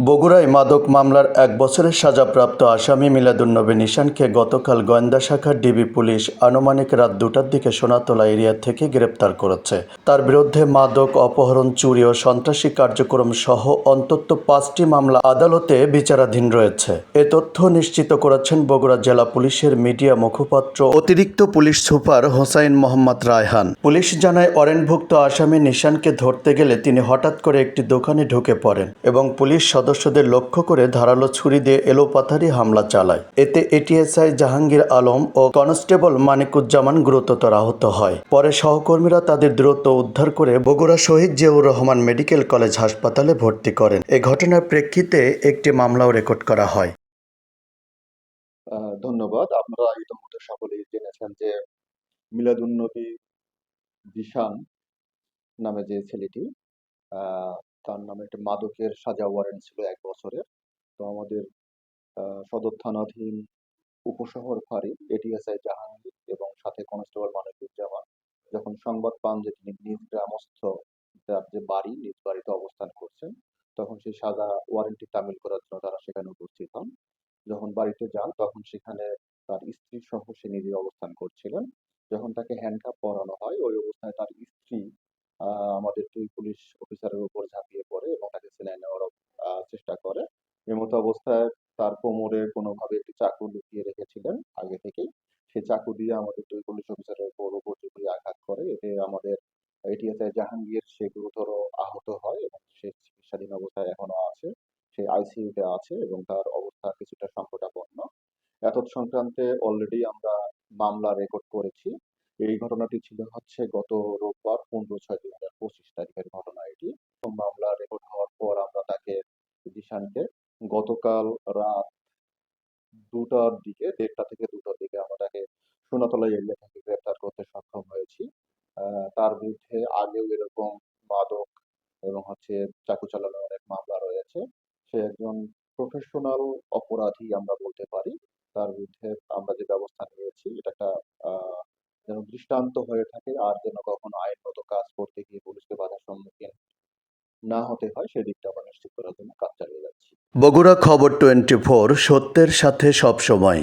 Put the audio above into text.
বগুড়ায় মাদক মামলার ১ বছরের সাজাপ্রাপ্ত আসামি মিলাদুন্নবী নিশানকে গতকাল গোয়েন্দা শাখার ডিবি পুলিশ আনুমানিক রাত ২টার দিকে সোনাতলা এরিয়া থেকে গ্রেপ্তার করেছে। তার বিরুদ্ধে মাদক, অপহরণ, চুরি ও সন্ত্রাসী কার্যক্রম সহ অন্তত ৫টি মামলা আদালতে বিচারাধীন রয়েছে। এ তথ্য নিশ্চিত করেছেন বগুড়া জেলা পুলিশের মিডিয়া মুখপাত্র অতিরিক্ত police super Hossain Mohammad Raihan. Police জানায়, ওয়ারেন্টভুক্ত আসামি নিশানকে ধরতে গেলে তিনি হঠাৎ করে একটি দোকানে ঢুকে পড়েন এবং পুলিশ সদস্যদের লক্ষ্য করে ধারালো ছুরি দিয়ে এলোপাথারি হামলা চালায়। এতে এটিএসআই জাহাঙ্গীর আলম ও কনস্টেবল মানিকুজ্জামান গুরুতর আহত হয়। পরে সহকর্মীরা তাদের দ্রুত উদ্ধার করে বগুড়া শহীদ জিয়াউর রহমান মেডিকেল কলেজ হাসপাতালে ভর্তি করেন। এ ঘটনার প্রেক্ষিতে একটি মামলাও রেকর্ড করা হয়। ধন্যবাদ। আপনারা ইতিমধ্যে সকলেই জেনেছেন যে মিলাদুন্নবী জিশান নামে যে ছেলেটি, তার নামে একটা মাদকের সাজা ওয়ারেন্ট ছিল ১ বছরের। তো আমাদের সদর থানাধীন উপশহর ফাঁড়ি এটিএসআই জাহাঙ্গীর এবং সাথে কনস্টেবল মানিকুজ্জামান যখন সংবাদ পান যে তিনি নিজ গ্রামস্থ তার যে বাড়ি, নিজ বাড়িতে অবস্থান করছেন, তখন সেই সাজা ওয়ারেন্টটি তামিল করার জন্য তারা সেখানে উপস্থিত হন। যখন বাড়িতে যান তখন সেখানে তার স্ত্রী সহ সে নিজে অবস্থান করছিলেন। যখন তাকে হ্যান্ডকাপ পরানো হয় ওই অবস্থায় তার স্ত্রী আমাদের ২ পুলিশ অফিসারের উপর ঝাঁপিয়ে পড়ে এবং তাকে সেলাইন নেওয়ার চেষ্টা করে। এমতো অবস্থায় তার কোমরে কোনোভাবে একটি চাকু লুকিয়ে রেখেছিলেন আগে থেকেই। সেই চাকু দিয়ে আমাদের ২ পুলিশ অফিসারের উপর উপযোগী আঘাত করে। এতে আমাদের এটিএসআই জাহাঙ্গীর সে গুরুতর আহত হয় এবং সে চিকিৎসাধীন অবস্থায় এখনো আছে। সে আইসিইউতে আছে এবং তার অবস্থা কিছুটা সংকটাপন্ন। এতদ সংক্রান্তে অলরেডি আমরা মামলা রেকর্ড করেছি। এই ঘটনাটি ছিল হচ্ছে গত রোববার ১৫/৬/২০২৫ তারিখের ঘটনা এটি। মামলা রেকর্ড হওয়ার পর আমরা তাকে জিশানকে গতকাল রাত ২টার দিকে ১:৩০ থেকে ২টার দিকে আমরা তাকে সোনাতলা এরিয়া থেকে গ্রেপ্তার করতে সক্ষম হয়েছি। তার বিরুদ্ধে আগেও এরকম মাদক এবং চাকু চালানোর অনেক মামলা রয়েছে। সে একজন প্রফেশনাল অপরাধী আমরা বলতে পারি। তার বিরুদ্ধে আমরা যে ব্যবস্থা নিয়েছি এটা একটা যেন দৃষ্টান্ত হয়ে থাকে আর যেন কখনো আইনগত কাজ করতে গিয়ে পুলিশকে বাধার সম্মুখীন না হতে হয় সেদিকটা আমরা নিশ্চিত করার জন্য কাজ চালিয়ে যাচ্ছি। বগুড়া খবর 24, সত্যের সাথে সব সময়।